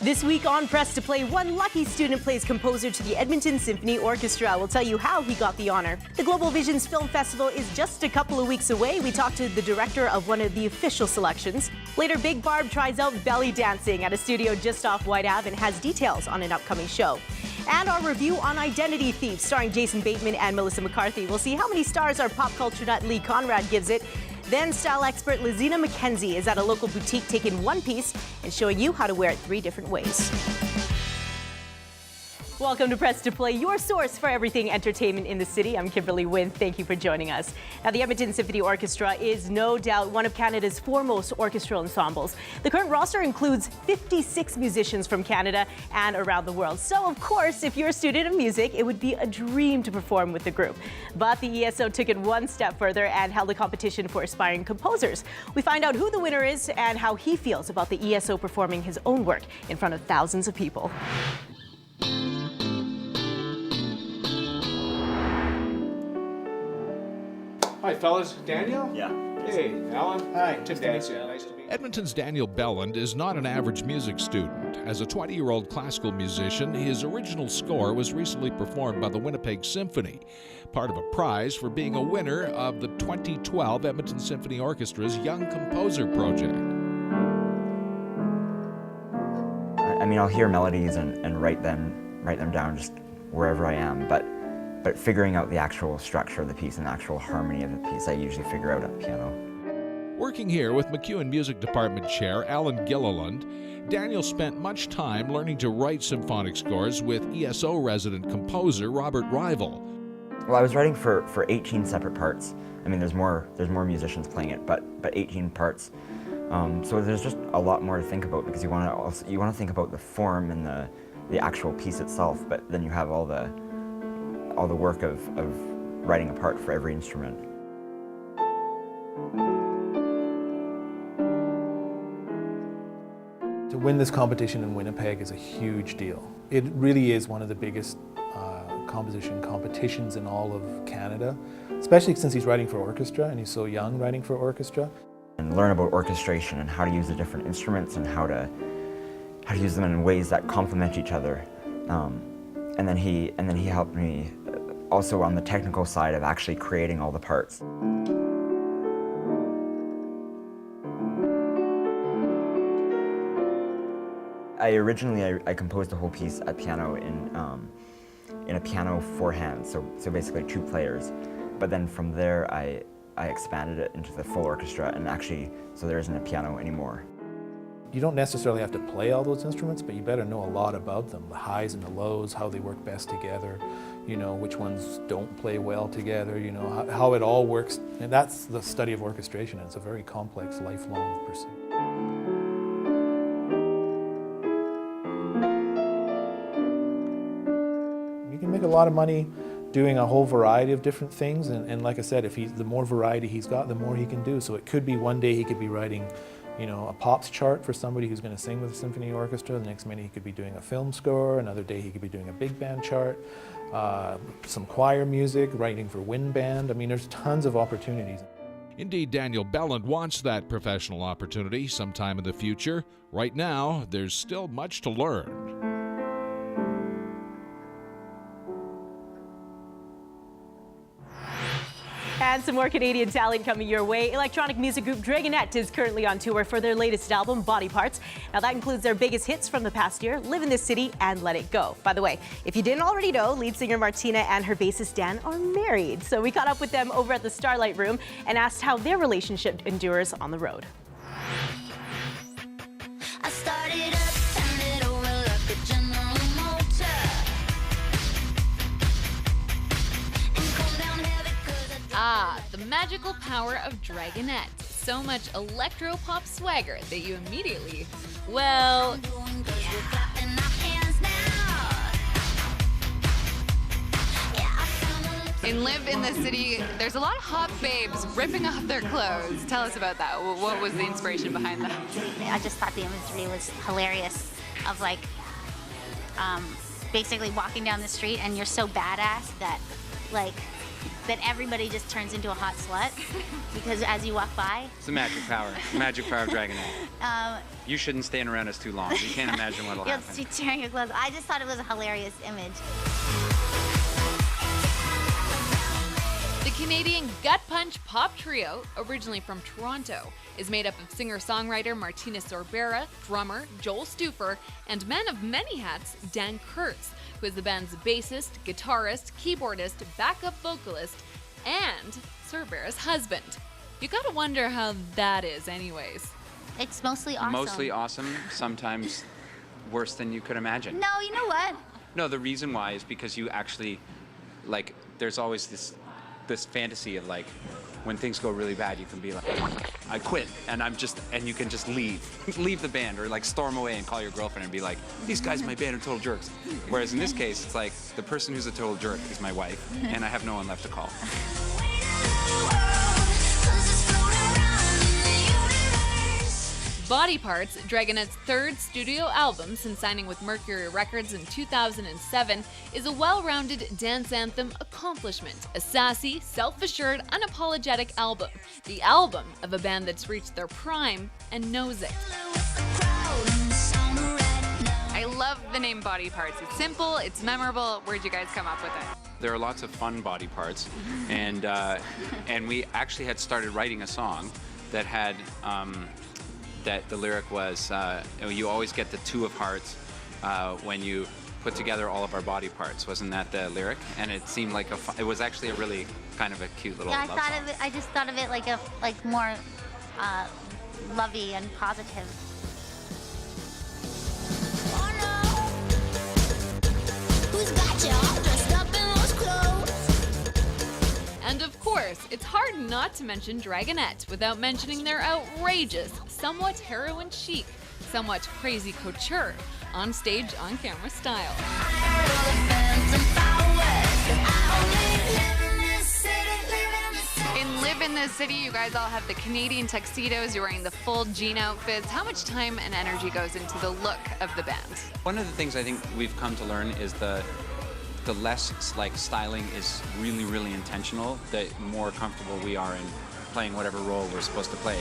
This week on Press to Play, one lucky student plays composer to the Edmonton Symphony Orchestra. We'll tell you how he got the honor. The Global Visions Film Festival is just a couple of weeks away. We talked to the director of one of the official selections. Later, Big Barb tries out belly dancing at a studio just off White Ave and has details on an upcoming show. And our review on Identity Thief, starring Jason Bateman and Melissa McCarthy. We'll see how many stars our pop culture nut Lee Conrad gives it. Then style expert Lizina McKenzie is at a local boutique taking one piece and showing you how to wear it 3 different ways. Welcome to Press to Play, your source for everything entertainment in the city. I'm Kimberly Wynn. Thank you for joining us. Now, the Edmonton Symphony Orchestra is no doubt one of Canada's foremost orchestral ensembles. The current roster includes 56 musicians from Canada and around the world. So, of course, if you're a student of music, it would be a dream to perform with the group. But the ESO took it one step further and held a competition for aspiring composers. We find out who the winner is and how he feels about the ESO performing his own work in front of thousands of people. Hi, fellas. Daniel? Yeah. Hey, Alan. Hi. Nice to meet you. Nice to meet you. Edmonton's Daniel Belland is not an average music student. As a 20-year-old classical musician, his original score was recently performed by the Winnipeg Symphony, part of a prize for being a winner of the 2012 Edmonton Symphony Orchestra's Young Composer Project. I mean, I'll hear melodies and write them down just wherever I am, but figuring out the actual structure of the piece and the actual harmony of the piece, I usually figure out at the piano. Working here with MacEwan Music Department Chair Alan Gilliland, Daniel spent much time learning to write symphonic scores with ESO resident composer Robert Rival. Well, I was writing for 18 separate parts. I mean, there's more musicians playing it, but 18 parts. So there's just a lot more to think about because you want to think about the form and the actual piece itself, but then you have all the work of writing a part for every instrument. To win this competition in Winnipeg is a huge deal. It really is one of the biggest composition competitions in all of Canada, especially since he's writing for orchestra and he's so young writing for orchestra. And learn about orchestration and how to use the different instruments and how to use them in ways that complement each other. And then he helped me also on the technical side of actually creating all the parts. I composed a whole piece at piano in a piano 4 hands, so basically 2 players. But then from there I expanded it into the full orchestra, and actually so there isn't a piano anymore. You don't necessarily have to play all those instruments, but you better know a lot about them, the highs and the lows, how they work best together, you know, which ones don't play well together, you know, how it all works. And that's the study of orchestration, and it's a very complex, lifelong pursuit. You can make a lot of money doing a whole variety of different things, and like I said, the more variety he's got, the more he can do. So it could be one day he could be writing, you know, a pops chart for somebody who's going to sing with a symphony orchestra. The next minute he could be doing a film score. Another day he could be doing a big band chart, some choir music, writing for wind band. I mean, there's tons of opportunities. Indeed, Daniel Belland wants that professional opportunity sometime in the future. Right now, there's still much to learn. And some more Canadian talent coming your way. Electronic music group Dragonette is currently on tour for their latest album, Body Parts. Now that includes their biggest hits from the past year, Live in This City and Let It Go. By the way, if you didn't already know, lead singer Martina and her bassist Dan are married. So we caught up with them over at the Starlight Room and asked how their relationship endures on the road. I started up, turned it over like a General Motor. The magical power of Dragonette. So much electro-pop swagger that you immediately, well, in Live in the City, there's a lot of hot babes ripping off their clothes. Tell us about that. What was the inspiration behind that? I just thought the imagery was hilarious of like basically walking down the street and you're so badass that like that everybody just turns into a hot slut because as you walk by. It's the magic power of Dragonette. You shouldn't stand around us too long. You can't imagine what'll You'll happen. see tearing your clothes. I just thought it was a hilarious image. The Canadian Gut Punch pop trio, originally from Toronto, is made up of singer-songwriter Martina Sorbera, drummer Joel Stufer, and man of many hats Dan Kurtz, who is the band's bassist, guitarist, keyboardist, backup vocalist, and Sorbera's husband. You gotta wonder how that is anyways. It's mostly awesome. Mostly awesome, sometimes worse than you could imagine. No, you know what? No, the reason why is because you actually, like, there's always this fantasy of like, when things go really bad, you can be like, I quit, and you can just leave the band, or like storm away and call your girlfriend and be like, these guys in my band are total jerks. Whereas in this case, it's like, the person who's a total jerk is my wife, and I have no one left to call. Body Parts, Dragonette's third studio album since signing with Mercury Records in 2007, is a well-rounded dance anthem accomplishment. A sassy, self-assured, unapologetic album. The album of a band that's reached their prime and knows it. I love the name Body Parts. It's simple, it's memorable. Where'd you guys come up with it? There are lots of fun body parts, and we actually had started writing a song that had that the lyric was, you always get the two of hearts when you put together all of our body parts. Wasn't that the lyric? And it seemed like it was actually a really kind of a cute little love song. I just thought of it like more lovey and positive. And of course, it's hard not to mention Dragonette without mentioning their outrageous, somewhat heroin chic, somewhat crazy couture, on stage, on camera style. In Live in This City, you guys all have the Canadian tuxedos, you're wearing the full jean outfits. How much time and energy goes into the look of the band? One of the things I think we've come to learn is the less like styling is really, really intentional, the more comfortable we are in playing whatever role we're supposed to play.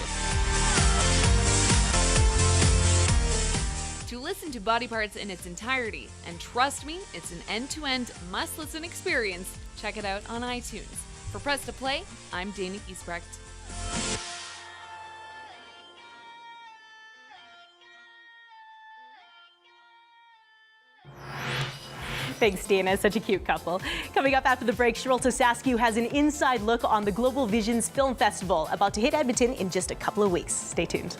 To listen to Body Parts in its entirety, and trust me, it's an end-to-end must-listen experience, check it out on iTunes. For Press to Play, I'm Dana Giesbrecht. Thanks, Dana. Such a cute couple. Coming up after the break, Cheryl Tasascu has an inside look on the Global Visions Film Festival, about to hit Edmonton in just a couple of weeks. Stay tuned.